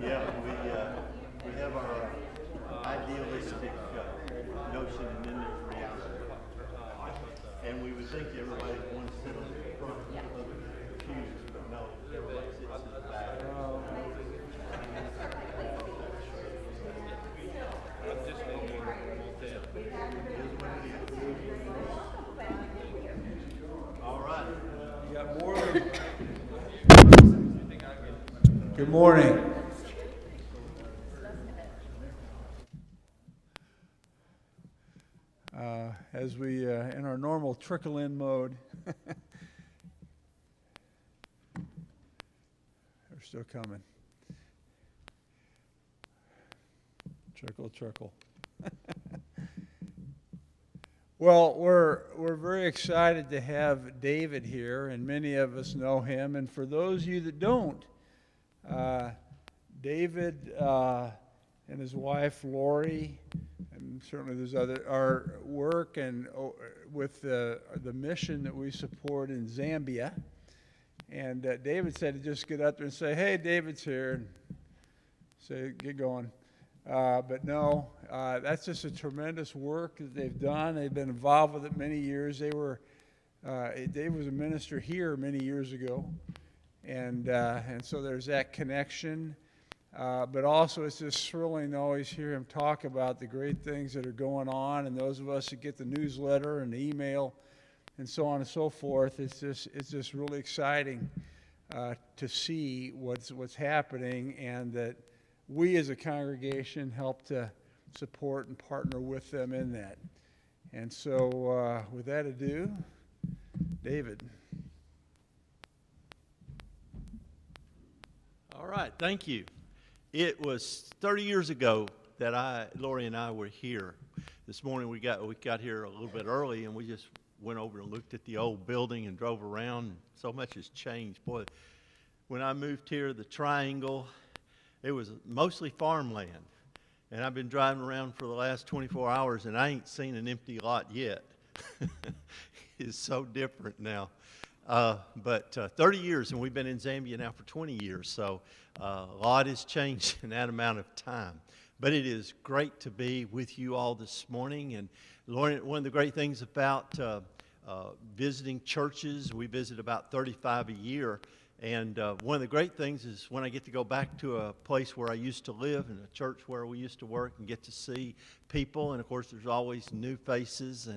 Yeah, we have our idealistic notion, and then there's reality. And we would think everybody wants to sit on the front of the pews, but no, everybody sits in the back. All right. You got more than... Good morning. As we in our normal trickle-in mode, they're still coming. Trickle, trickle. Well, we're very excited to have David here, and many of us know him. And for those of you that don't, David and his wife Lori, and certainly there's our work and with the mission that we support in Zambia. And David said to just get up there and say, "Hey, David's here," and say, "Get going." But no, that's just a tremendous work that they've done. They've been involved with it many years. Dave was a minister here many years ago, and so there's that connection. But also, it's just thrilling to always hear him talk about the great things that are going on, and those of us that get the newsletter and the email, and so on and so forth. It's just really exciting to see what's happening, and that we as a congregation help to support and partner with them in that. And so, with that ado, David. All right, thank you. It was 30 years ago that Lori and I were here. This morning we got here a little bit early, and we just went over and looked at the old building and drove around. So much has changed. Boy, when I moved here, the Triangle, it was mostly farmland. And I've been driving around for the last 24 hours, and I ain't seen an empty lot yet. It's so different now. But 30 years, and we've been in Zambia now for 20 years, so a lot has changed in that amount of time. But it is great to be with you all this morning. And Lauren, one of the great things about visiting churches, we visit about 35 a year. And one of the great things is when I get to go back to a place where I used to live and a church where we used to work and get to see people. And, of course, there's always new faces,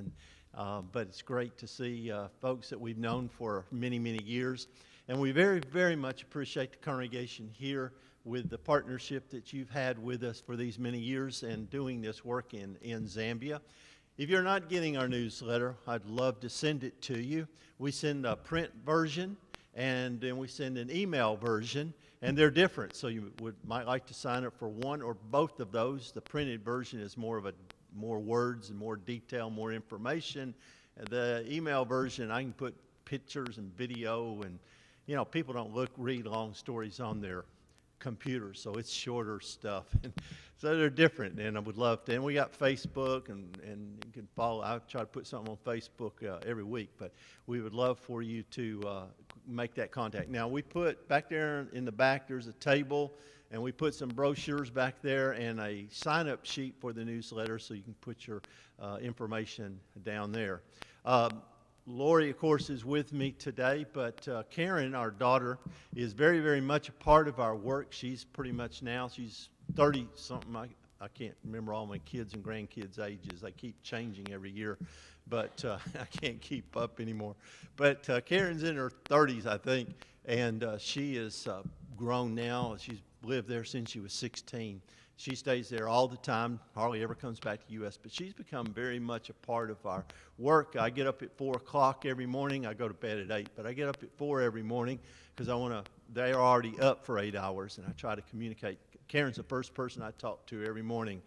but it's great to see folks that we've known for many, many years. And we very, very much appreciate the congregation here with the partnership that you've had with us for these many years and doing this work in Zambia. If you're not getting our newsletter, I'd love to send it to you. We send a print version, and then we send an email version, and they're different. So you might like to sign up for one or both of those. The printed version is more words and more detail, more information. The email version, I can put pictures and video, and people don't read long stories on their computer, so it's shorter stuff. And so they're different, and I would love to. And we got Facebook, and you can follow. I try to put something on Facebook every week, but we would love for you to make that contact. Now, we put back there in the back, there's a table, and we put some brochures back there and a sign-up sheet for the newsletter, so you can put your information down there. Lori, of course, is with me today, but Karen, our daughter, is very, very much a part of our work. She's pretty much now, she's 30-something. I can't remember all my kids' and grandkids' ages. They keep changing every year, but I can't keep up anymore. But Karen's in her 30s, I think, and she is grown now. She's lived there since she was 16. She stays there all the time, hardly ever comes back to the U.S., but she's become very much a part of our work. I get up at 4 o'clock every morning. I go to bed at 8, but I get up at 4 every morning because they're already up for 8 hours, and I try to communicate. Karen's the first person I talk to every morning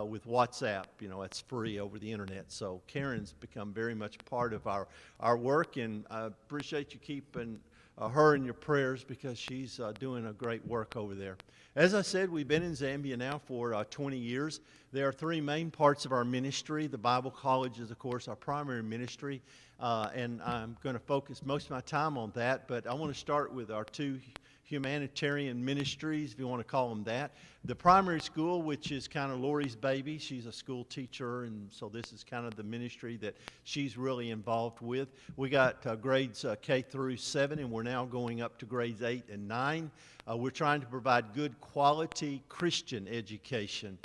with WhatsApp. It's free over the internet. So Karen's become very much part of our work, and I appreciate you keeping her in your prayers because she's doing a great work over there. As I said, we've been in Zambia now for 20 years. There are three main parts of our ministry. The Bible College is, of course, our primary ministry, and I'm going to focus most of my time on that, but I want to start with our two humanitarian ministries, if you want to call them that. The primary school, which is kind of Lori's baby. She's a school teacher, and so this is kind of the ministry that she's really involved with. We got grades K through 7, and we're now going up to grades 8 and 9. We're trying to provide good quality Christian education.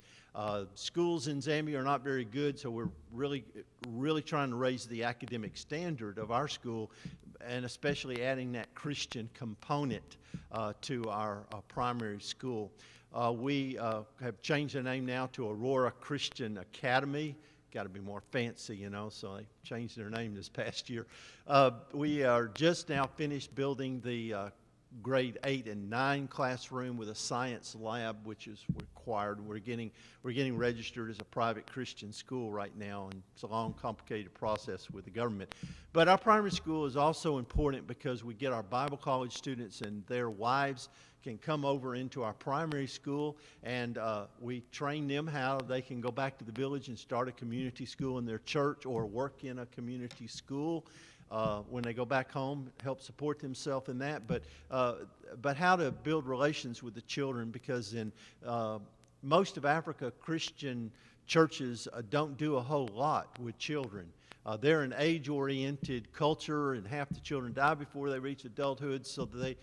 Schools in Zambia are not very good, so we're really trying to raise the academic standard of our school, and especially adding that Christian component to our primary school. We have changed the name now to Aurora Christian Academy. Got to be more fancy, you know, so they changed their name this past year. We are just now finished building the grade 8 and 9 classroom with a science lab, which is required. We're getting registered as a private Christian school right now, and it's a long, complicated process with the government. But our primary school is also important because we get our Bible college students and their wives can come over into our primary school, and we train them how they can go back to the village and start a community school in their church or work in a community school. When they go back home, help support themselves in that, but how to build relations with the children, because in most of Africa, Christian churches don't do a whole lot with children. They're an age-oriented culture, and half the children die before they reach adulthood, so they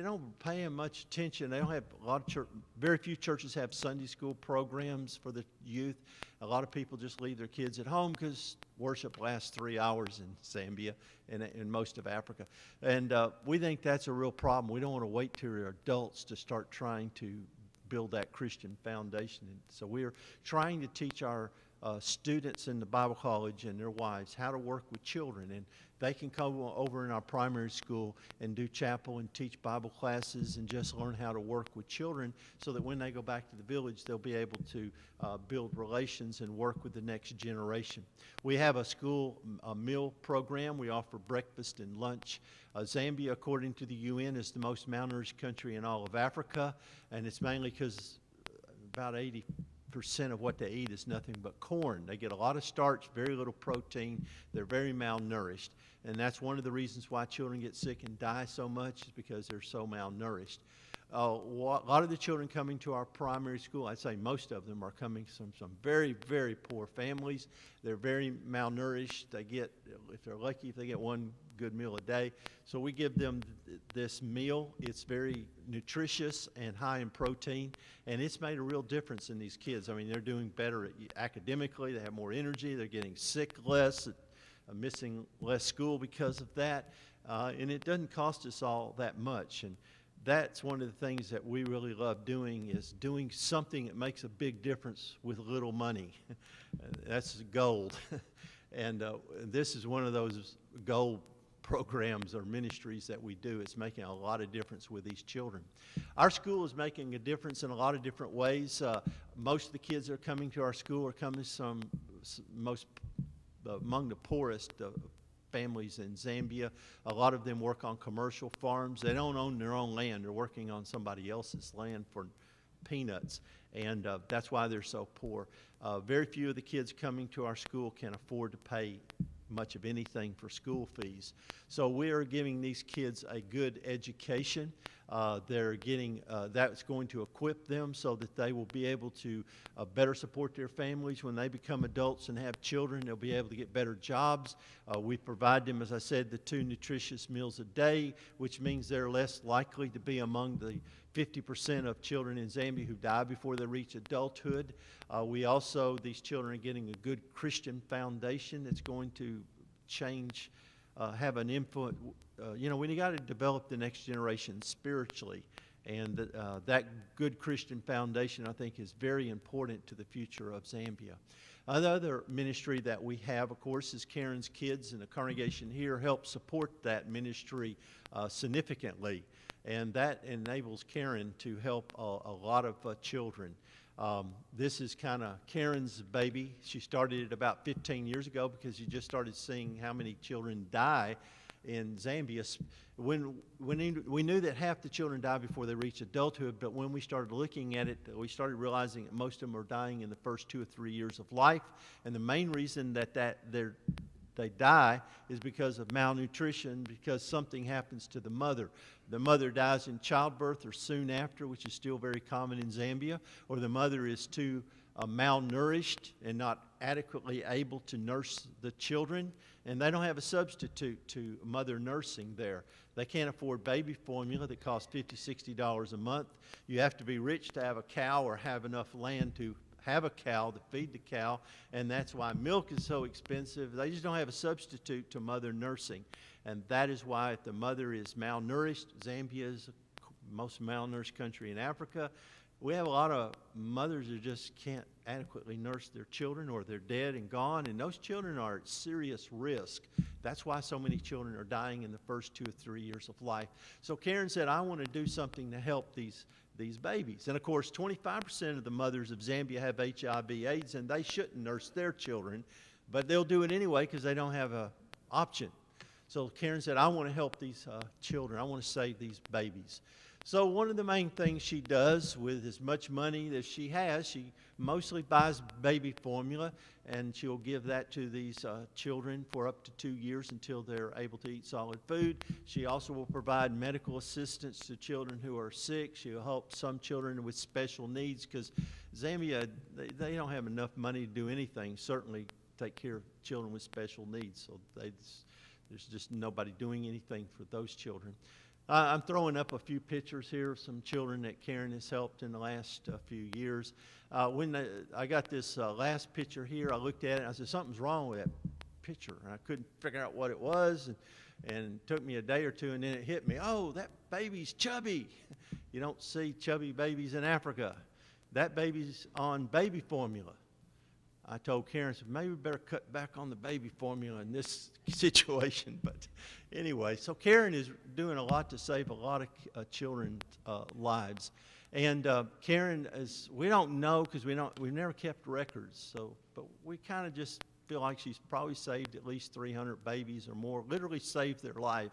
don't pay them much attention. They don't have a lot of very few churches have Sunday school programs for the youth. A lot of people just leave their kids at home because worship lasts 3 hours in Zambia and in most of Africa. And we think that's a real problem. We don't want to wait till we're adults to start trying to build that Christian foundation. And so we're trying to teach our students in the Bible college and their wives how to work with children, and they can come over in our primary school and do chapel and teach Bible classes and just learn how to work with children, so that when they go back to the village, they'll be able to build relations and work with the next generation. We have a school meal program. We offer breakfast and lunch. Zambia, according to the UN, is the most malnourished country in all of Africa, and it's mainly because about 80% of what they eat is nothing but corn. They get a lot of starch, very little protein. They're very malnourished. And that's one of the reasons why children get sick and die so much, is because they're so malnourished. A lot of the children coming to our primary school, I'd say most of them are coming from some very, very poor families. They're very malnourished. They get, if they're lucky, if they get one good meal a day. So we give them this meal. It's very nutritious and high in protein, and it's made a real difference in these kids. I mean, they're doing better academically. They have more energy. They're getting sick less, missing less school because of that, and it doesn't cost us all that much. And that's one of the things that we really love doing, is doing something that makes a big difference with little money. That's gold. And this is one of those gold programs or ministries that we do. It's making a lot of difference with these children. Our school is making a difference in a lot of different ways. Most of the kids that are coming to our school are coming from among the poorest families in Zambia. A lot of them work on commercial farms. They don't own their own land. They're working on somebody else's land for peanuts, and that's why they're so poor. Very few of the kids coming to our school can afford to pay much of anything for school fees. So we are giving these kids a good education. They're getting, that's going to equip them so that they will be able to better support their families. When they become adults and have children, they'll be able to get better jobs. We provide them, as I said, the 2 nutritious meals a day, which means they're less likely to be among the 50% of children in Zambia who die before they reach adulthood. We also, these children are getting a good Christian foundation that's going to change, have an influence. You know, we got to develop the next generation spiritually, and that good Christian foundation, I think, is very important to the future of Zambia. The other ministry that we have, of course, is Karen's Kids, and the congregation here helps support that ministry significantly, and that enables Karen to help a lot of children. This is kind of Karen's baby. She started it about 15 years ago because she just started seeing how many children die in Zambia. We knew that half the children die before they reach adulthood, but when we started looking at it, we started realizing that most of them are dying in the first 2 or 3 years of life. And the main reason that they die is because of malnutrition, because something happens to the mother. The mother dies in childbirth or soon after, which is still very common in Zambia, or the mother is too malnourished and not adequately able to nurse the children, and they don't have a substitute to mother nursing there. They can't afford baby formula that costs $50, $60 a month. You have to be rich to have a cow or have enough land to have a cow to feed the cow, and that's why milk is so expensive. They just don't have a substitute to mother nursing, and that is why if the mother is malnourished, Zambia is the most malnourished country in Africa. We have a lot of mothers who just can't adequately nurse their children, or they're dead and gone, and those children are at serious risk. That's why so many children are dying in the first 2 or 3 years of life. So Karen said, I want to do something to help these babies. And of course, 25% of the mothers of Zambia have HIV/AIDS, and they shouldn't nurse their children, but they'll do it anyway because they don't have an option. So Karen said, I want to help these children. I want to save these babies. So one of the main things she does with as much money as she has, she mostly buys baby formula, and she'll give that to these children for up to 2 years until they're able to eat solid food. She also will provide medical assistance to children who are sick. She'll help some children with special needs, because Zambia, they don't have enough money to do anything, certainly take care of children with special needs. So there's just nobody doing anything for those children. I'm throwing up a few pictures here of some children that Karen has helped in the last few years. When I got this last picture here, I looked at it and I said, something's wrong with that picture. And I couldn't figure out what it was, and it took me a day or two, and then it hit me. Oh, that baby's chubby. You don't see chubby babies in Africa. That baby's on baby formula. I told Karen, maybe we better cut back on the baby formula in this situation. But anyway, so Karen is doing a lot to save a lot of children's lives. And Karen is, we don't know because we've never kept records. But we kind of just feel like she's probably saved at least 300 babies or more, literally saved their life.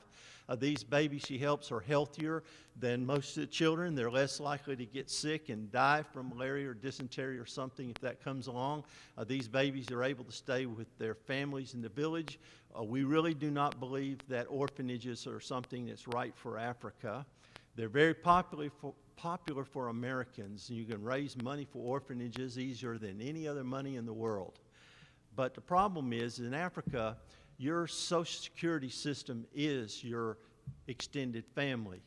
These babies she helps are healthier than most of the children. They're less likely to get sick and die from malaria or dysentery or something if that comes along. These babies are able to stay with their families in the village. We really do not believe that orphanages are something that's right for Africa. They're very popular for Americans. You can raise money for orphanages easier than any other money in the world. But the problem is, in Africa, your Social Security system is your extended family.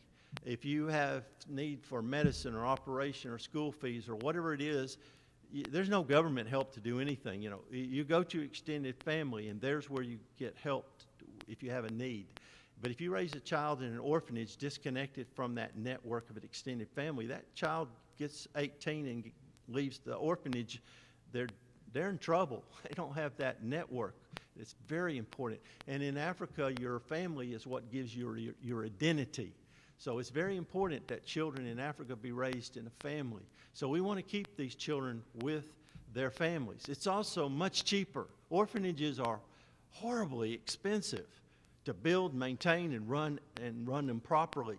If you have need for medicine or operation or school fees or whatever it is, there's no government help to do anything. You know, you go to extended family, and there's where you get help if you have a need. But if you raise a child in an orphanage disconnected from that network of an extended family, that child gets 18 and leaves the orphanage, they're in trouble. They don't have that network. It's very important. And in Africa, your family is what gives you your identity. So it's very important that children in Africa be raised in a family. So we want to keep these children with their families. It's also much cheaper. Orphanages are horribly expensive to build, maintain, and run them properly.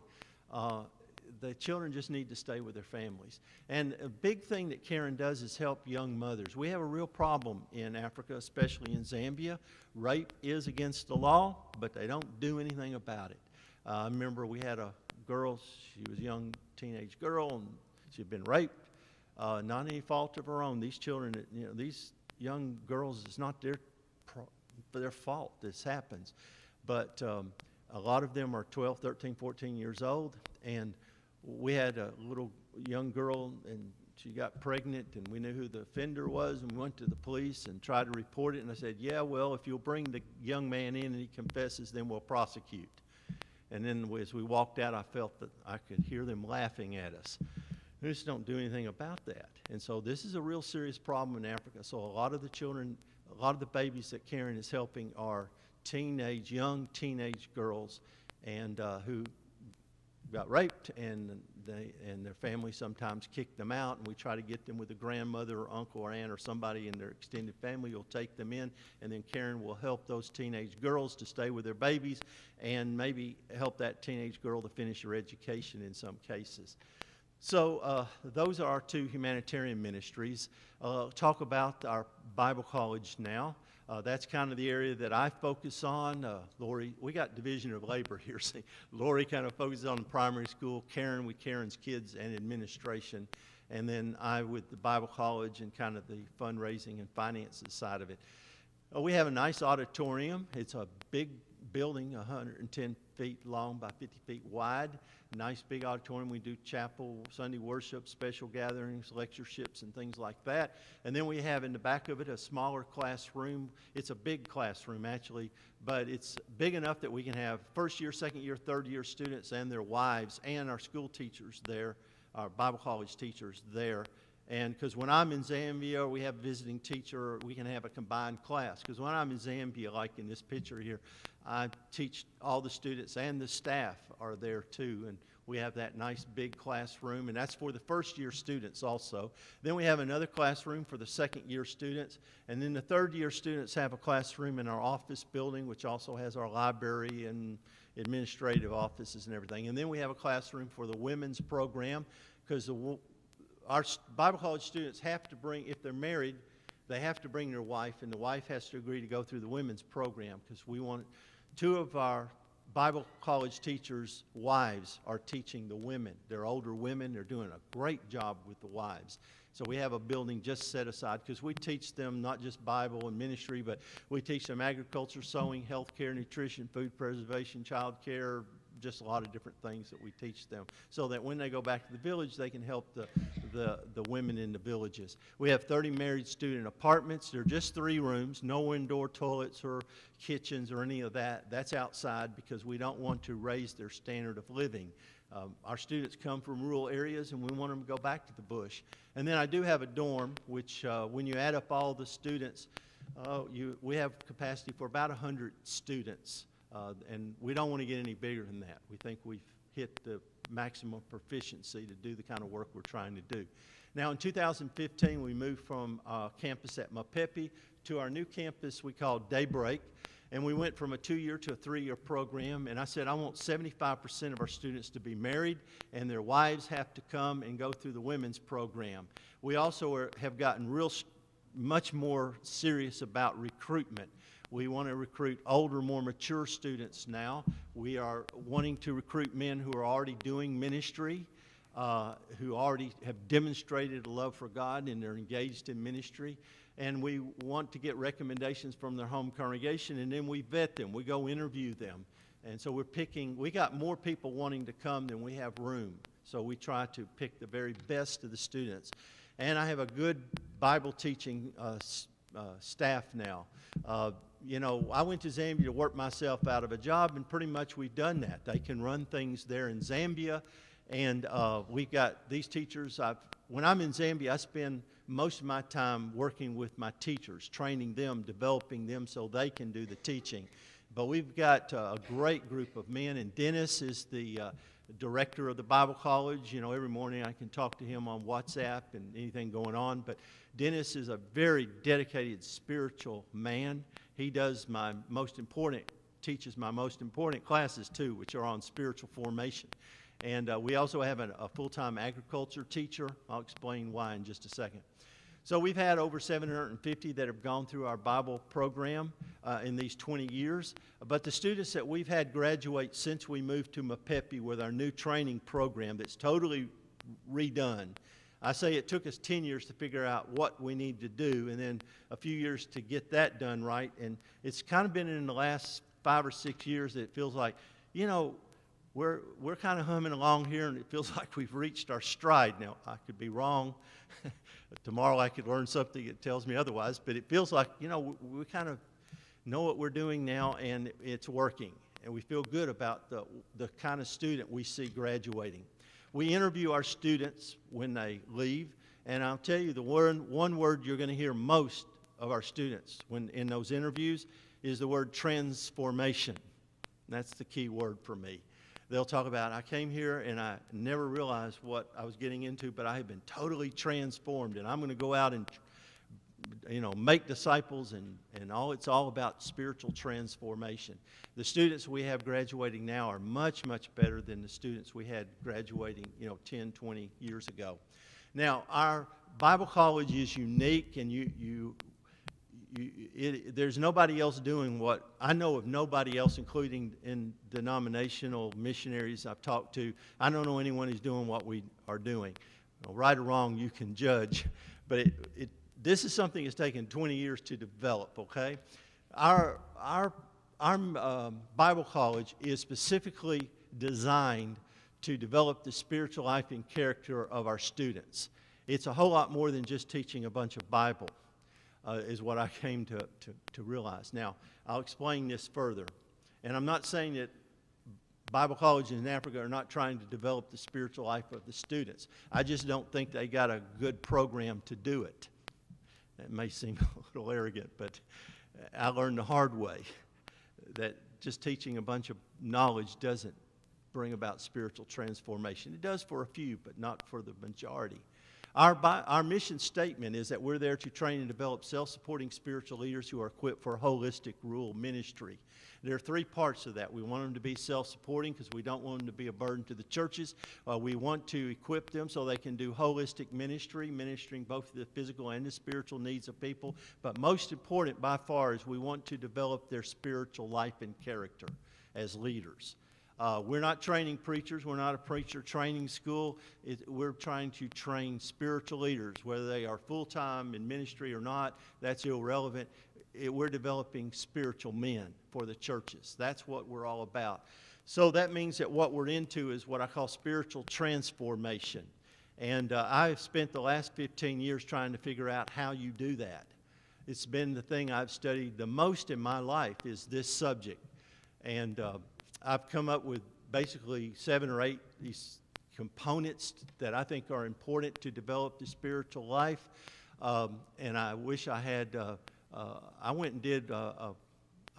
The children just need to stay with their families. And a big thing that Karen does is help young mothers. We have a real problem in Africa, especially in Zambia. Rape is against the law, but they don't do anything about it. I remember we had a girl, she was a young teenage girl, and she'd been raped, not any fault of her own. These children, these young girls, it's not their fault this happens. But a lot of them are 12, 13, 14 years old, and we had a little young girl, and she got pregnant, and we knew who the offender was, and we went to the police and tried to report it, and I said, yeah, well, if you'll bring the young man in and he confesses, then we'll prosecute. And then as we walked out, I felt that I could hear them laughing at us. They just don't do anything about that. And so this is a real serious problem in Africa. So a lot of the children, a lot of the babies that Karen is helping are young teenage girls, and who got raped, and their family sometimes kick them out, and we try to get them with a grandmother or uncle or aunt or somebody in their extended family who will take them in, and then Karen will help those teenage girls to stay with their babies and maybe help that teenage girl to finish her education in some cases. So those are our two humanitarian ministries. Talk about our Bible college now. That's kind of the area that I focus on. Lori, we got division of labor here. See, Lori kind of focuses on the primary school, Karen with Karen's kids and administration, and then I with the Bible college and kind of the fundraising and finances side of it. We have a nice auditorium. It's a big building, 110 feet long by 50 feet wide. Nice big auditorium. We do chapel, Sunday worship, special gatherings, lectureships, and things like that. And then we have in the back of it a smaller classroom. It's a big classroom, actually, but it's big enough that we can have first year, second year, third year students and their wives and our school teachers there, our Bible college teachers there. And because when I'm in Zambia or we have a visiting teacher, we can have a combined class. Because when I'm in Zambia, like in this picture here, I teach all the students and the staff are there too. And we have that nice big classroom, and that's for the first year students also. Then we have another classroom for the second year students. And then the third year students have a classroom in our office building, which also has our library and administrative offices and everything. And then we have a classroom for the women's program, because our Bible college students have to bring, if they're married, they have to bring their wife, and the wife has to agree to go through the women's program, because we want, two of our Bible college teachers' wives are teaching the women. They're older women. They're doing a great job with the wives. So we have a building just set aside, because we teach them not just Bible and ministry, but we teach them agriculture, sewing, healthcare, nutrition, food preservation, child care, just a lot of different things that we teach them, so that when they go back to the village, they can help the women in the villages. We have 30 married student apartments. They're just 3 rooms, no indoor toilets or kitchens or any of that. That's outside, because we don't want to raise their standard of living. Our students come from rural areas, and we want them to go back to the bush. And then I do have a dorm, which when you add up all the students, we have capacity for about 100 students. And we don't want to get any bigger than that. We think we've hit the maximum proficiency to do the kind of work we're trying to do. Now, in 2015, we moved from campus at Mapepe to our new campus we call Daybreak. And we went from a 2-year to a 3-year program. And I said, I want 75% of our students to be married, and their wives have to come and go through the women's program. We also have gotten much more serious about recruitment. We want to recruit older, more mature students now. We are wanting to recruit men who are already doing ministry, who already have demonstrated a love for God and they're engaged in ministry. And we want to get recommendations from their home congregation, and then we vet them. We go interview them. And so we got more people wanting to come than we have room. So we try to pick the very best of the students. And I have a good Bible teaching staff now. You know, I went to Zambia to work myself out of a job, and pretty much we've done that. They can run things there in Zambia, and we've got these teachers. When I'm in Zambia, I spend most of my time working with my teachers, training them, developing them so they can do the teaching. But we've got a great group of men, and Dennis is the director of the Bible college. You know, every morning I can talk to him on WhatsApp and anything going on. But Dennis is a very dedicated spiritual man. He does teaches my most important classes too, which are on spiritual formation. And we also have a full-time agriculture teacher. I'll explain why in just a second. So we've had over 750 that have gone through our Bible program in these 20 years. But the students that we've had graduate since we moved to Mapepe with our new training program that's totally redone. I say it took us 10 years to figure out what we need to do, and then a few years to get that done right. And it's kind of been in the last 5 or 6 years that it feels like, you know, we're kind of humming along here, and it feels like we've reached our stride. Now, I could be wrong. Tomorrow I could learn something that tells me otherwise, but it feels like, you know, we kind of know what we're doing now, and it's working. And we feel good about the kind of student we see graduating. We interview our students when they leave, and I'll tell you the one word you're going to hear most of our students when in those interviews is the word transformation. That's the key word for me. they'll talk about, I came here and I never realized what I was getting into, but I have been totally transformed, and I'm going to go out and make disciples, and it's all about spiritual transformation. The students we have graduating now are much, much better than the students we had graduating, 10, 20 years ago. Now, our Bible college is unique, and there's nobody else doing what I know of. Nobody else, including in denominational missionaries I've talked to. I don't know anyone who's doing what we are doing. Right or wrong, you can judge, but this is something that's taken 20 years to develop. Okay, our Bible college is specifically designed to develop the spiritual life and character of our students. It's a whole lot more than just teaching a bunch of Bible, is what I came to realize. Now, I'll explain this further. And I'm not saying that Bible colleges in Africa are not trying to develop the spiritual life of the students. I just don't think they got a good program to do it. It may seem a little arrogant, but I learned the hard way that just teaching a bunch of knowledge doesn't bring about spiritual transformation. It does for a few, but not for the majority. Our mission statement is that we're there to train and develop self-supporting spiritual leaders who are equipped for holistic rural ministry. There are three parts of that. We want them to be self-supporting because we don't want them to be a burden to the churches. We want to equip them so they can do holistic ministry, ministering both the physical and the spiritual needs of people. But most important by far is we want to develop their spiritual life and character as leaders. We're not training preachers. We're not a preacher training school. We're trying to train spiritual leaders, whether they are full-time in ministry or not. That's irrelevant. We're developing spiritual men for the churches. That's what we're all about. So that means that what we're into is what I call spiritual transformation. And I've spent the last 15 years trying to figure out how you do that. It's been the thing I've studied the most in my life is this subject. And I've come up with basically 7 or 8 these components that I think are important to develop the spiritual life. And I wish I had, I went and did a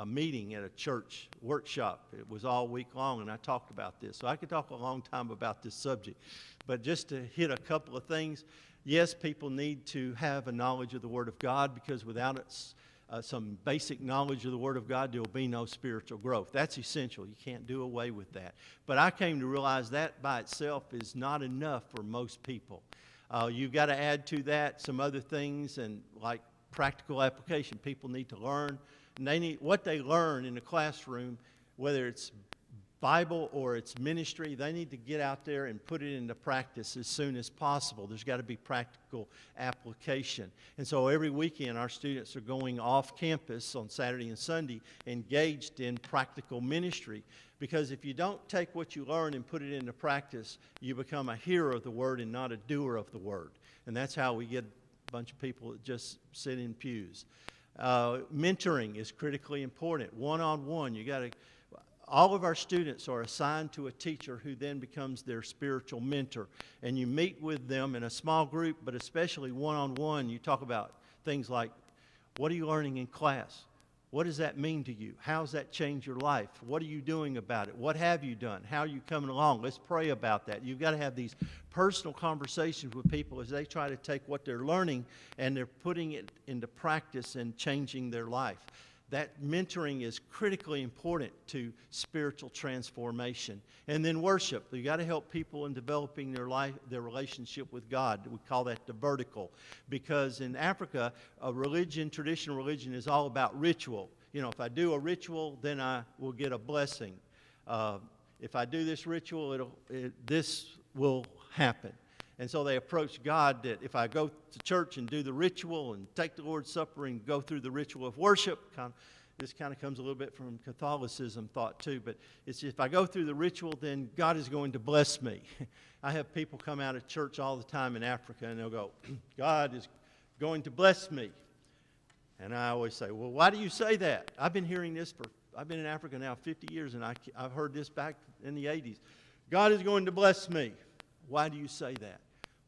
meeting at a church workshop. It was all week long, and I talked about this. So I could talk a long time about this subject. But just to hit a couple of things, yes, people need to have a knowledge of the Word of God, because without it, some basic knowledge of the Word of God, there will be no spiritual growth. That's essential. You can't do away with that. But I came to realize that by itself is not enough for most people. You've got to add to that some other things, and like practical application. People need to learn. And they need what they learn in the classroom, whether it's Bible or it's ministry, they need to get out there and put it into practice as soon as possible. There's got to be practical application. And so every weekend our students are going off campus on Saturday and Sunday engaged in practical ministry. Because if you don't take what you learn and put it into practice, you become a hearer of the Word and not a doer of the Word. And that's how we get a bunch of people that just sit in pews. Mentoring is critically important. One-on-one, you got to... All of our students are assigned to a teacher who then becomes their spiritual mentor. And you meet with them in a small group, but especially one-on-one. You talk about things like, what are you learning in class? What does that mean to you? How does that change your life? What are you doing about it? What have you done? How are you coming along? Let's pray about that. You've got to have these personal conversations with people as they try to take what they're learning and they're putting it into practice and changing their life. That mentoring is critically important to spiritual transformation. And then worship. You got to help people in developing their life, their relationship with God. We call that the vertical. Because in Africa, traditional religion is all about ritual. You know, if I do a ritual, then I will get a blessing. If I do this ritual, this will happen. And so they approach God that if I go to church and do the ritual and take the Lord's Supper and go through the ritual of worship, this kind of comes a little bit from Catholicism thought too, but it's if I go through the ritual, then God is going to bless me. I have people come out of church all the time in Africa and they'll go, God is going to bless me. And I always say, well, why do you say that? I've been hearing this I've been in Africa now 50 years and I've heard this back in the 80s. God is going to bless me. Why do you say that?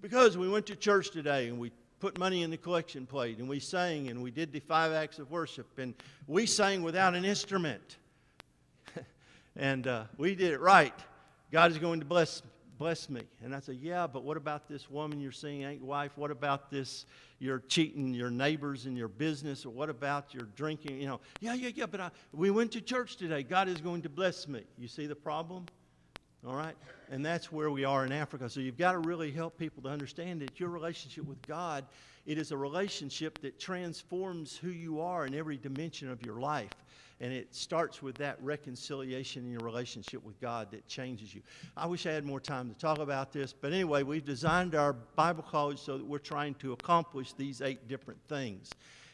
Because we went to church today and we put money in the collection plate and we sang and we did the 5 acts of worship and we sang without an instrument. And we did it right. God is going to bless me. And I said, yeah, but what about this woman you're seeing ain't wife? What about this, you're cheating your neighbors in your business? Or what about your drinking? You know, yeah, but we went to church today. God is going to bless me. You see the problem? All right? And that's where we are in Africa. So you've got to really help people to understand that your relationship with God, it is a relationship that transforms who you are in every dimension of your life. And it starts with that reconciliation in your relationship with God that changes you. I wish I had more time to talk about this. But anyway, we've designed our Bible college so that we're trying to accomplish these 8 different things.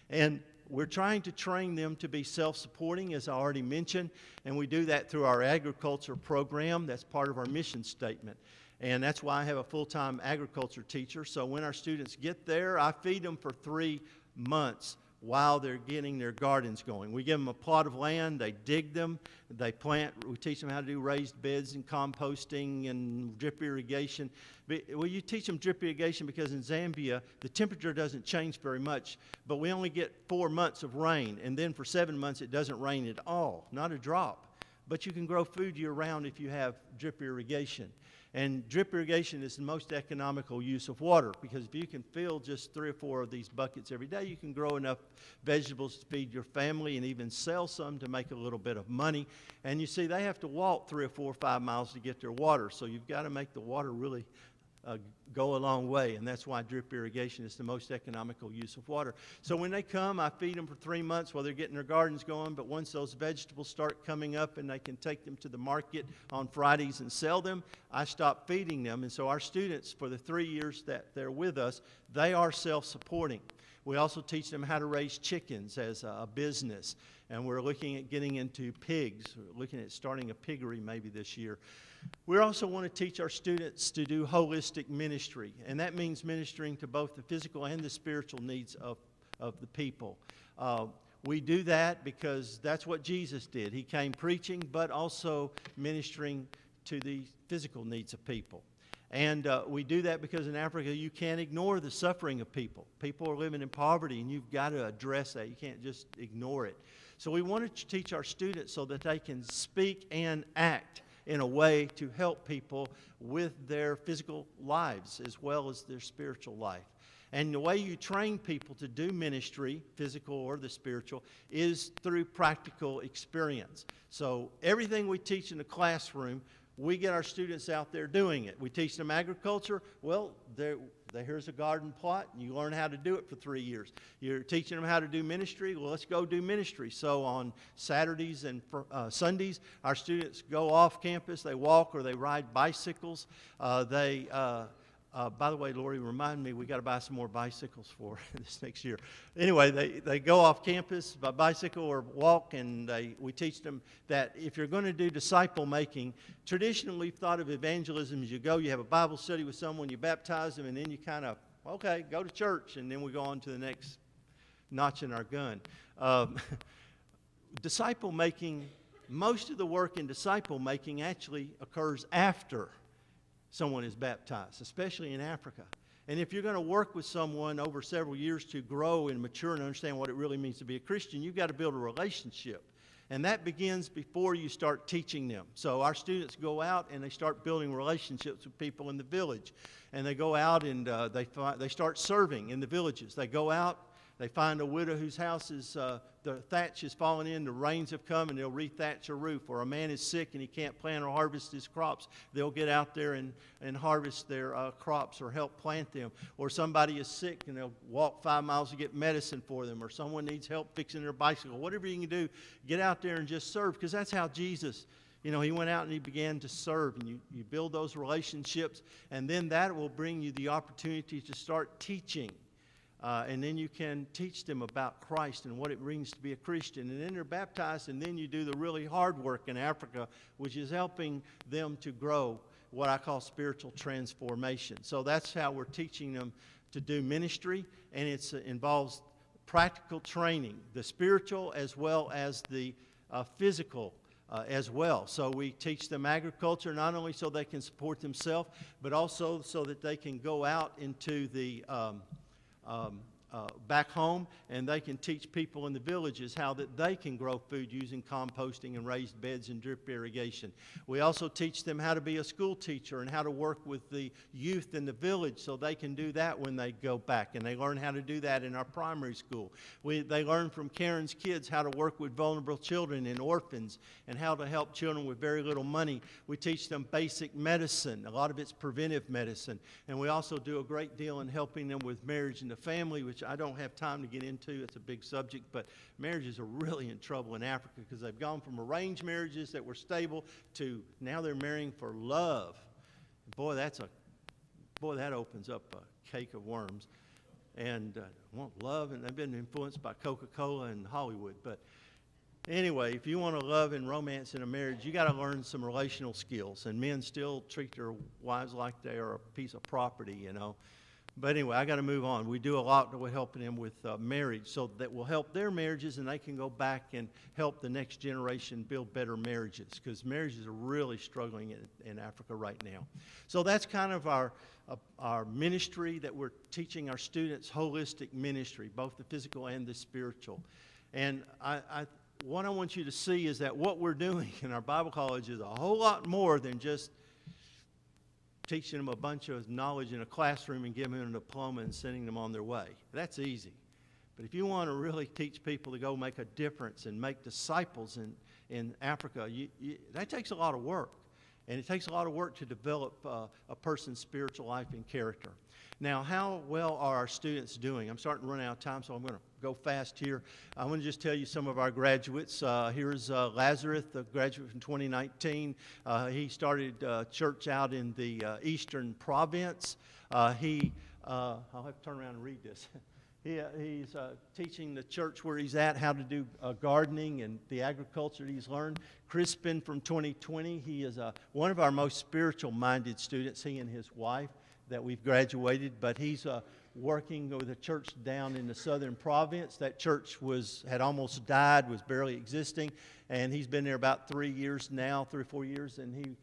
And we're trying to train them to be self-supporting, as I already mentioned. And we do that through our agriculture program. That's part of our mission statement. And that's why I have a full-time agriculture teacher. So when our students get there, I feed them for 3 months while they're getting their gardens going. We give them a plot of land, they dig them, they plant, we teach them how to do raised beds and composting and drip irrigation. Well, you teach them drip irrigation because in Zambia, the temperature doesn't change very much, but we only get 4 months of rain, and then for 7 months it doesn't rain at all, not a drop. But you can grow food year-round if you have drip irrigation. And drip irrigation is the most economical use of water, because if you can fill just 3 or 4 of these buckets every day, you can grow enough vegetables to feed your family and even sell some to make a little bit of money. And you see, they have to walk 3 or 4 or 5 miles to get their water, so you've got to make the water really go a long way, and that's why drip irrigation is the most economical use of water. So when they come, I feed them for 3 months while they're getting their gardens going, but once those vegetables start coming up and they can take them to the market on Fridays and sell them, I stop feeding them. And so our students, for the 3 years that they're with us, they are self-supporting. We also teach them how to raise chickens as a business, and we're looking at getting into pigs. We're looking at starting a piggery maybe this year. We also want to teach our students to do holistic ministry, and that means ministering to both the physical and the spiritual needs of the people. We do that because that's what Jesus did. He came preaching, but also ministering to the physical needs of people. And we do that because in Africa, you can't ignore the suffering of people. People are living in poverty, and you've got to address that. You can't just ignore it. So we want to teach our students so that they can speak and act in a way to help people with their physical lives as well as their spiritual life. And the way you train people to do ministry, physical or the spiritual, is through practical experience. So everything we teach in the classroom, we get our students out there doing it. We teach them agriculture. Well, here's a garden plot, and you learn how to do it for 3 years. You're teaching them how to do ministry. Well, let's go do ministry. So on Saturdays and Sundays, our students go off campus. They walk or they ride bicycles. By the way, Lori, remind me, we got to buy some more bicycles for this next year. Anyway, they go off campus by bicycle or walk, and we teach them that if you're going to do disciple making, traditionally we've thought of evangelism as you go, you have a Bible study with someone, you baptize them, and then you kind of, okay, go to church, and then we go on to the next notch in our gun. Disciple making, most of the work in disciple making actually occurs after someone is baptized, especially in Africa. And if you're going to work with someone over several years to grow and mature and understand what it really means to be a Christian, you've got to build a relationship. And that begins before you start teaching them. So our students go out and they start building relationships with people in the village. And they go out and they start serving in the villages. They go out, they find a widow whose house is, the thatch is falling in, the rains have come, and they'll re-thatch her roof. Or a man is sick and he can't plant or harvest his crops. They'll get out there and harvest their crops or help plant them. Or somebody is sick and they'll walk 5 miles to get medicine for them. Or someone needs help fixing their bicycle. Whatever you can do, get out there and just serve, because that's how Jesus, he went out and he began to serve. And you build those relationships, and then that will bring you the opportunity to start teaching. And then you can teach them about Christ and what it means to be a Christian. And then they're baptized, and then you do the really hard work in Africa, which is helping them to grow what I call spiritual transformation. So that's how we're teaching them to do ministry, and it involves practical training, the spiritual as well as the physical as well. So we teach them agriculture not only so they can support themselves, but also so that they can go out into the back home, and they can teach people in the villages how that they can grow food using composting and raised beds and drip irrigation. We also teach them how to be a school teacher and how to work with the youth in the village so they can do that when they go back, and they learn how to do that in our primary school. They learn from Karen's kids how to work with vulnerable children and orphans and how to help children with very little money. We teach them basic medicine. A lot of it's preventive medicine, and we also do a great deal in helping them with marriage and the family, which I don't have time to get into. It's a big subject, but marriages are really in trouble in Africa because they've gone from arranged marriages that were stable to now they're marrying for love. Boy, that opens up a cake of worms. And want love, and they've been influenced by Coca-Cola and Hollywood. But anyway, if you want to love and romance in a marriage, you got to learn some relational skills. And men still treat their wives like they are a piece of property, you know. But anyway, I got to move on. We do a lot with helping them with marriage, so that will help their marriages, and they can go back and help the next generation build better marriages, because marriages are really struggling in Africa right now. So that's kind of our ministry that we're teaching our students, holistic ministry, both the physical and the spiritual. And what I want you to see is that what we're doing in our Bible college is a whole lot more than just teaching them a bunch of knowledge in a classroom and giving them a diploma and sending them on their way. That's easy. But if you want to really teach people to go make a difference and make disciples in Africa, that takes a lot of work. And it takes a lot of work to develop a person's spiritual life and character. Now, how well are our students doing? I'm starting to run out of time, so I'm going to go fast here. I want to just tell you some of our graduates. Here's Lazarus, the graduate from 2019. He started church out in the Eastern Province. I'll have to turn around and read this. He's teaching the church where he's at how to do gardening and the agriculture he's learned. Crispin from 2020, he is one of our most spiritual-minded students, he and his wife, that we've graduated. But he's working with a church down in the Southern Province. That church had almost died, was barely existing, and he's been there about 3 years now, 3 or 4 years, and he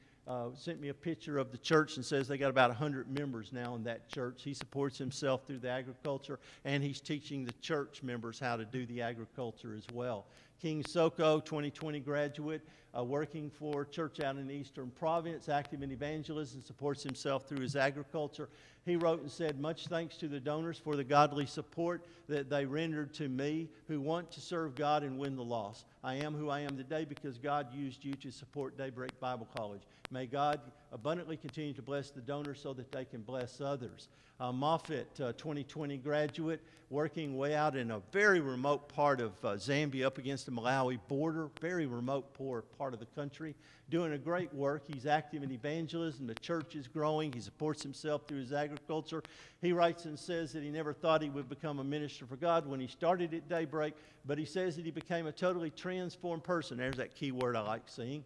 sent me a picture of the church and says they got about 100 members now in that church. He supports himself through the agriculture, and he's teaching the church members how to do the agriculture as well. King Soko, 2020 graduate, working for a church out in the Eastern Province, active in evangelism, supports himself through his agriculture. He wrote and said, "Much thanks to the donors for the godly support that they rendered to me who want to serve God and win the lost. I am who I am today because God used you to support Daybreak Bible College. May God abundantly continue to bless the donors so that they can bless others." Moffat, 2020 graduate, working way out in a very remote part of Zambia up against the Malawi border, very remote, poor part of the country, doing a great work. He's active in evangelism. The church is growing. He supports himself through his agriculture. He writes and says that he never thought he would become a minister for God when he started at Daybreak, but he says that he became a totally transformed person. There's that key word I like seeing.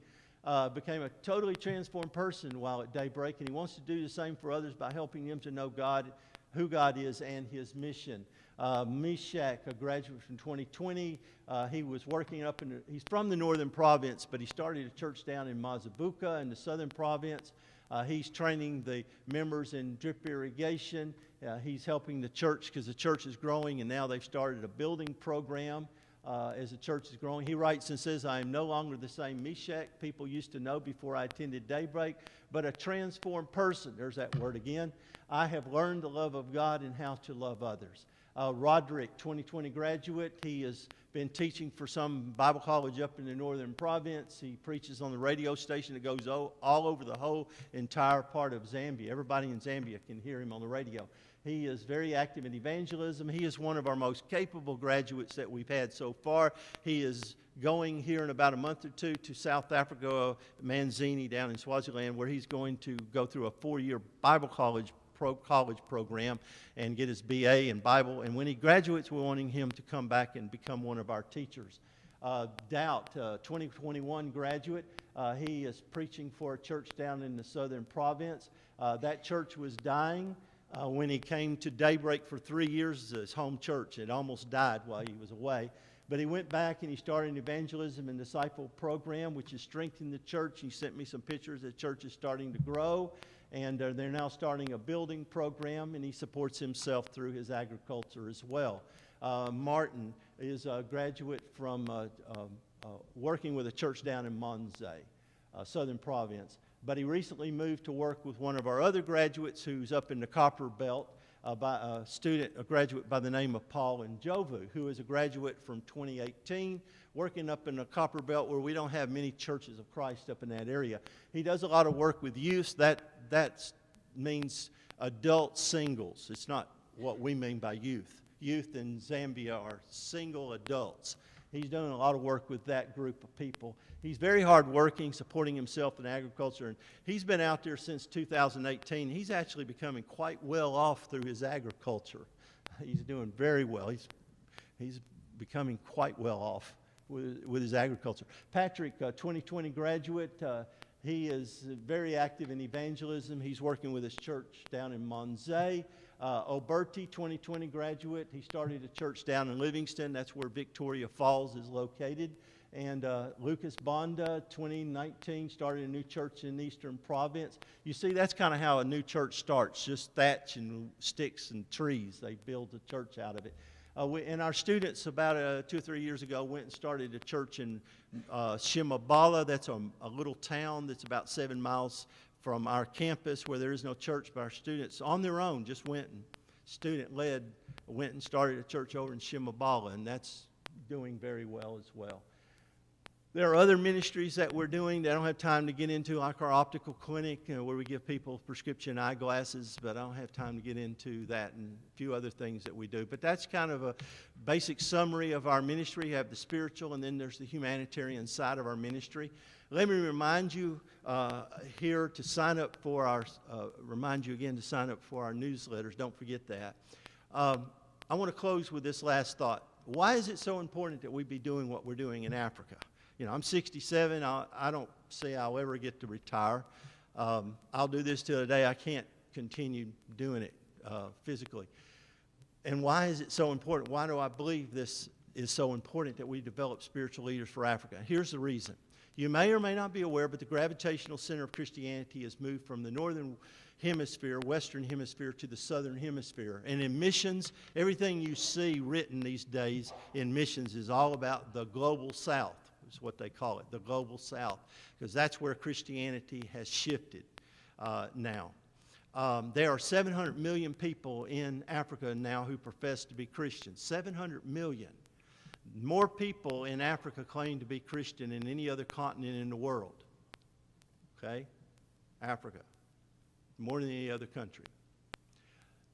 Became a totally transformed person while at Daybreak, and he wants to do the same for others by helping them to know God, who God is, and his mission. Meshach, a graduate from 2020, he was working he's from the Northern Province, but he started a church down in Mazabuka in the Southern Province. He's training the members in drip irrigation. He's helping the church because the church is growing, and now they've started a building program. As the church is growing. He writes and says, "I am no longer the same Meshach people used to know before I attended Daybreak, but a transformed person." There's that word again. "I have learned the love of God and how to love others." Roderick, 2020 graduate. He has been teaching for some Bible college up in the Northern Province. He preaches on the radio station that goes all over the whole entire part of Zambia. Everybody in Zambia can hear him on the radio. He is very active in evangelism. He is one of our most capable graduates that we've had so far. He is going here in about a month or two to South Africa, Manzini down in Swaziland, where he's going to go through a 4-year Bible college program and get his BA in Bible. And when he graduates, we're wanting him to come back and become one of our teachers. Doubt, 2021 graduate. He is preaching for a church down in the Southern Province. That church was dying. When he came to Daybreak for 3 years, his home church, it almost died while he was away. But he went back and he started an evangelism and disciple program, which has strengthened the church. He sent me some pictures. The church is starting to grow, and they're now starting a building program, and he supports himself through his agriculture as well. Martin is a graduate from working with a church down in Monze, Southern Province. But he recently moved to work with one of our other graduates who's up in the Copper Belt, a graduate by the name of Paul Njovu, who is a graduate from 2018, working up in the Copper Belt where we don't have many churches of Christ up in that area. He does a lot of work with youth. That means adult singles. It's not what we mean by youth. Youth in Zambia are single adults. He's doing a lot of work with that group of people. He's very hardworking, supporting himself in agriculture, and he's been out there since 2018. He's actually becoming quite well off through his agriculture. He's doing very well. He's becoming quite well off with his agriculture. Patrick, 2020 graduate, he is very active in evangelism. He's working with his church down in Monze. Oberti, 2020 graduate. He started a church down in Livingston. That's where Victoria Falls is located. And Lucas Bonda, 2019, started a new church in Eastern Province. You see, that's kind of how a new church starts, just thatch and sticks and trees. They build a church out of it. And our students about 2 or 3 years ago went and started a church in Shimabala. That's a little town that's about 7 miles from our campus where there is no church, but our students on their own just went and student-led went and started a church over in Shimabala, and that's doing very well as well. There are other ministries that we're doing that I don't have time to get into, like our optical clinic, where we give people prescription eyeglasses, but I don't have time to get into that and a few other things that we do. But that's kind of a basic summary of our ministry. You have the spiritual, and then there's the humanitarian side of our ministry. Let me remind you here to sign up for our, remind you again to sign up for our newsletters. Don't forget that. I want to close with this last thought. Why is it so important that we be doing what we're doing in Africa? You know, I'm 67. I don't see I'll ever get to retire. I'll do this till the day I can't continue doing it physically. And why is it so important? Why do I believe this is so important that we develop spiritual leaders for Africa? Here's the reason. You may or may not be aware, but the gravitational center of Christianity has moved from the northern hemisphere, western hemisphere, to the southern hemisphere. And in missions, everything you see written these days in missions is all about the global south, is what they call it, the global south, because that's where Christianity has shifted now. There are 700 million people in Africa now who profess to be Christians. 700 million. More people in Africa claim to be Christian than any other continent in the world. Okay? Africa. More than any other country.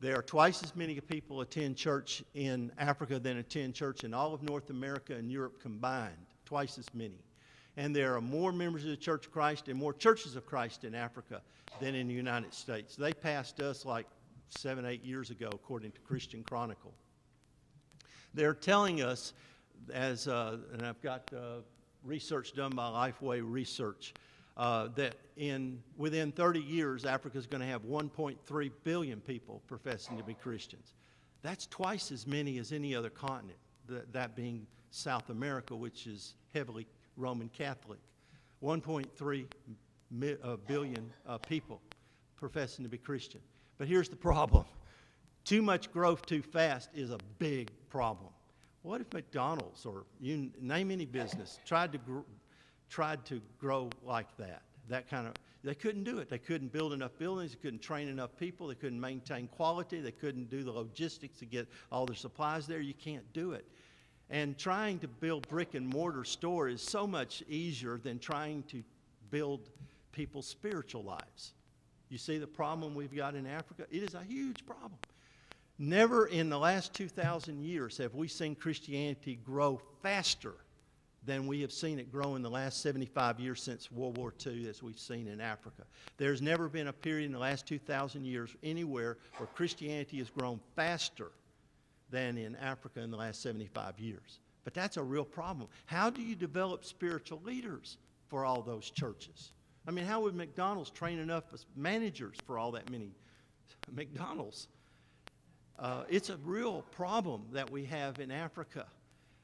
There are twice as many people attend church in Africa than attend church in all of North America and Europe combined. Twice as many. And there are more members of the Church of Christ and more churches of Christ in Africa than in the United States. They passed us like 7, 8 years ago, according to Christian Chronicle. They're telling us, and I've got research done by Lifeway Research, that within 30 years, Africa is going to have 1.3 billion people professing to be Christians. That's twice as many as any other continent, that being South America, which is heavily Roman Catholic. 1.3 billion people professing to be Christian. But here's the problem. Too much growth too fast is a big problem. What if McDonald's, or you name any business, tried to grow like that? They couldn't do it. They couldn't build enough buildings. They couldn't train enough people. They couldn't maintain quality. They couldn't do the logistics to get all their supplies there. You can't do it. And trying to build brick and mortar store is so much easier than trying to build people's spiritual lives. You see the problem we've got in Africa? It is a huge problem. Never in the last 2,000 years have we seen Christianity grow faster than we have seen it grow in the last 75 years since World War II, as we've seen in Africa. There's never been a period in the last 2,000 years anywhere where Christianity has grown faster than in Africa in the last 75 years. But that's a real problem. How do you develop spiritual leaders for all those churches? I mean, how would McDonald's train enough managers for all that many McDonald's? It's a real problem that we have in Africa.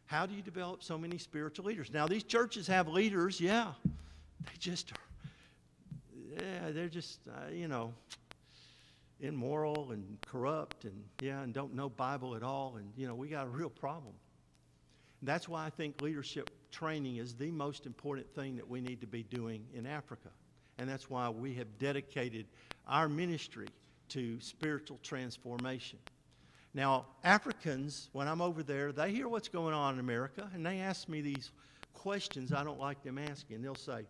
How do you develop so many spiritual leaders? Now, these churches have leaders, yeah. They just are, yeah, they're just, immoral and corrupt and don't know Bible at all. And, we got a real problem. And that's why I think leadership training is the most important thing that we need to be doing in Africa. And that's why we have dedicated our ministry to spiritual transformation. Now, Africans, when I'm over there, they hear what's going on in America, and they ask me these questions I don't like them asking. They'll say,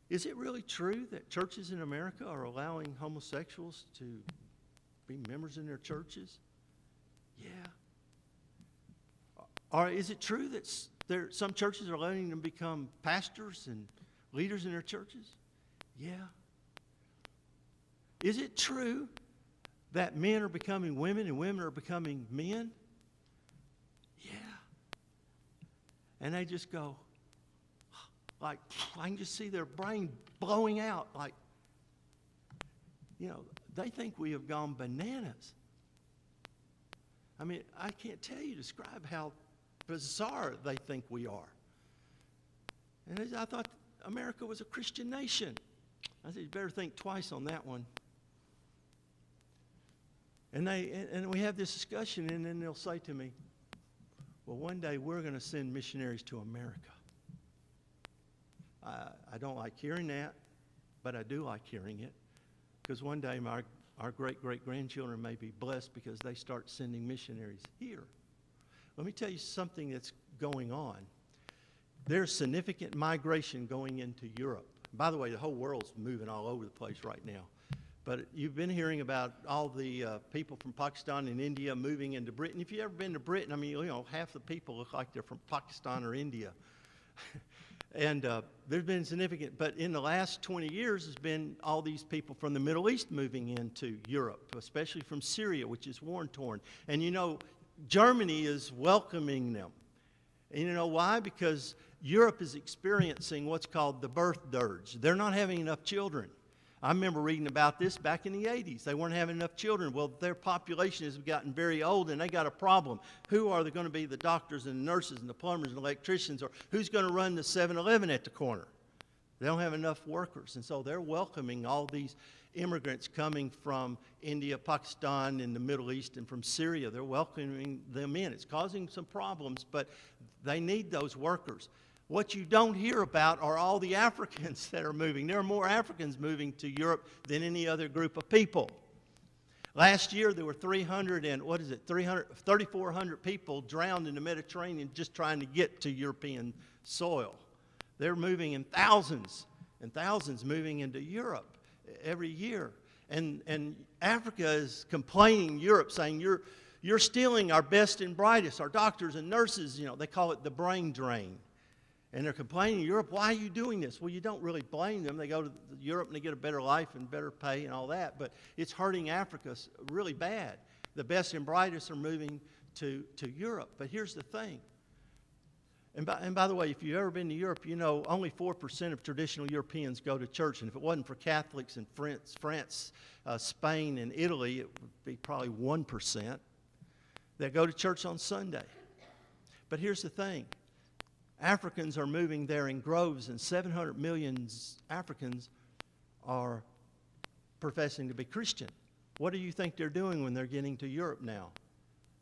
is it really true that churches in America are allowing homosexuals to be members in their churches? Yeah. Or is it true that some churches are letting them become pastors and leaders in their churches? Yeah. Is it true that men are becoming women and women are becoming men? Yeah. And they just go, like, I can just see their brain blowing out. Like, they think we have gone bananas. I mean, I can't tell you, describe how bizarre they think we are. And I thought America was a Christian nation. I said, you better think twice on that one. And we have this discussion, and then they'll say to me, well, one day we're going to send missionaries to America. I don't like hearing that, but I do like hearing it, because one day our great-great-grandchildren may be blessed because they start sending missionaries here. Let me tell you something that's going on. There's significant migration going into Europe. By the way, the whole world's moving all over the place right now. But you've been hearing about all the people from Pakistan and India moving into Britain. If you've ever been to Britain, I mean, half the people look like they're from Pakistan or India. And there's been significant, but in the last 20 years, there's been all these people from the Middle East moving into Europe, especially from Syria, which is war-torn. And Germany is welcoming them. And you know why? Because Europe is experiencing what's called the birth dirge. They're not having enough children. I remember reading about this back in the 80s. They weren't having enough children. Well, their population has gotten very old, and they got a problem. Who are going to be the doctors and the nurses and the plumbers and electricians, or who's going to run the 7-Eleven at the corner? They don't have enough workers, and so they're welcoming all these immigrants coming from India, Pakistan, and the Middle East, and from Syria. They're welcoming them in. It's causing some problems, but they need those workers. What you don't hear about are all the Africans that are moving. There are more Africans moving to Europe than any other group of people. Last year, there were 3,400 people drowned in the Mediterranean just trying to get to European soil. They're moving in thousands and thousands moving into Europe every year. And Africa is complaining, Europe, saying, you're stealing our best and brightest, our doctors and nurses. They call it the brain drain. And they're complaining, Europe, why are you doing this? Well, you don't really blame them. They go to Europe and they get a better life and better pay and all that. But it's hurting Africa really bad. The best and brightest are moving to Europe. But here's the thing. And by the way, if you've ever been to Europe, only 4% of traditional Europeans go to church. And if it wasn't for Catholics in France, Spain, and Italy, it would be probably 1% that go to church on Sunday. But here's the thing. Africans are moving there in groves, and 700 million Africans are professing to be Christian. What do you think they're doing when they're getting to Europe now?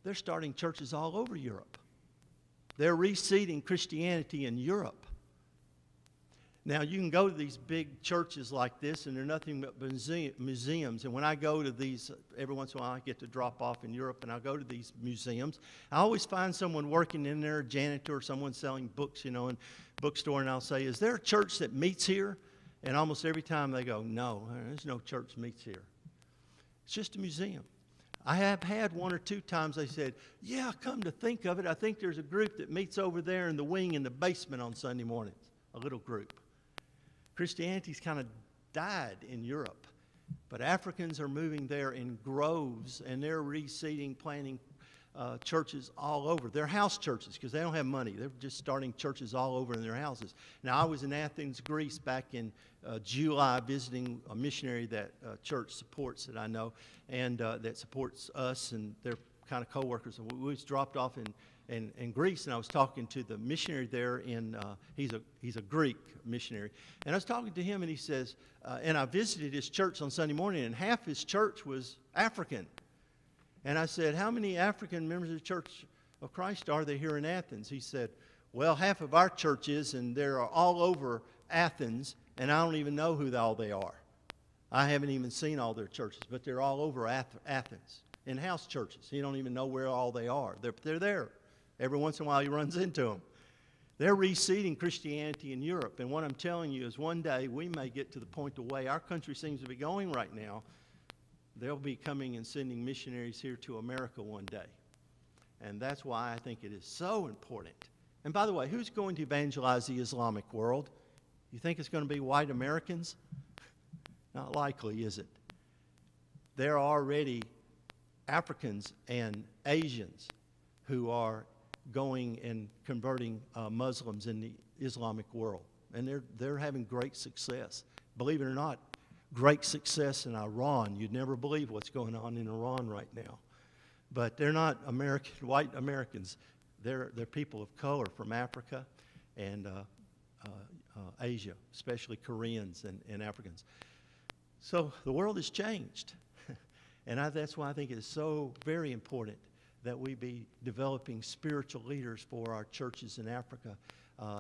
They're starting churches all over Europe. They're reseeding Christianity in Europe. Now, you can go to these big churches like this, and they're nothing but museums. And when I go to these, every once in a while I get to drop off in Europe, and I go to these museums. I always find someone working in there, a janitor, or someone selling books, in a bookstore, and I'll say, is there a church that meets here? And almost every time they go, no, there's no church meets here. It's just a museum. I have had one or two times they said, yeah, come to think of it, I think there's a group that meets over there in the wing in the basement on Sunday mornings, a little group. Christianity's kind of died in Europe, but Africans are moving there in groves, and they're reseeding, planting churches all over. They're house churches because they don't have money. They're just starting churches all over in their houses. Now, I was in Athens, Greece back in July visiting a missionary that church supports that I know, and that supports us, and they're kind of co-workers. And we was dropped off in Greece, and I was talking to the missionary there he's a Greek missionary, and I was talking to him, and he says, and I visited his church on Sunday morning, and half his church was African. And I said, how many African members of the Church of Christ are there here in Athens? He said, well, half of our church is, and they're all over Athens, and I don't even know who all they are. I haven't even seen all their churches, but they're all over Athens, in house churches. He don't even know where all they are. They're there. Every once in a while he runs into them. They're reseeding Christianity in Europe, and what I'm telling you is one day we may get to the point the way our country seems to be going right now, they'll be coming and sending missionaries here to America one day. And that's why I think it is so important. And by the way, who's going to evangelize the Islamic world? You think it's going to be white Americans? Not likely, is it? There are already Africans and Asians who are going and converting Muslims in the Islamic world. And they're having great success. Believe it or not, great success in Iran. You'd never believe what's going on in Iran right now. But they're not white Americans. They're people of color from Africa and Asia, especially Koreans and Africans. So the world has changed. And that's why I think it is so very important that we be developing spiritual leaders for our churches in Africa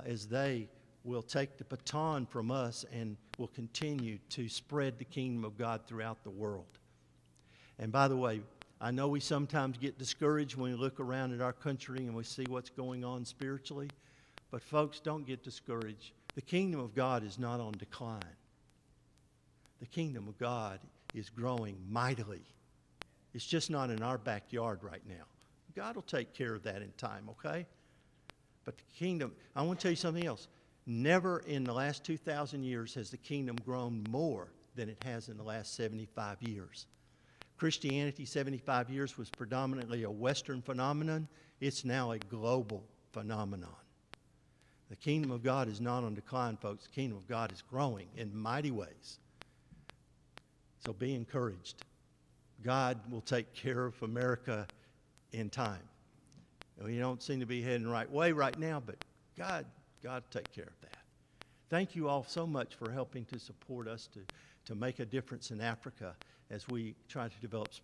as they will take the baton from us and will continue to spread the kingdom of God throughout the world. And by the way, I know we sometimes get discouraged when we look around at our country and we see what's going on spiritually, but folks, don't get discouraged. The kingdom of God is not on decline. The kingdom of God is growing mightily. It's just not in our backyard right now. God will take care of that in time, okay? But the kingdom, I want to tell you something else. Never in the last 2,000 years has the kingdom grown more than it has in the last 75 years. Christianity 75 years was predominantly a Western phenomenon. It's now a global phenomenon. The kingdom of God is not on decline, folks. The kingdom of God is growing in mighty ways. So be encouraged. God will take care of America in time. We don't seem to be heading the right way right now, but God will take care of that. Thank you all so much for helping to support us to make a difference in Africa as we try to develop spiritual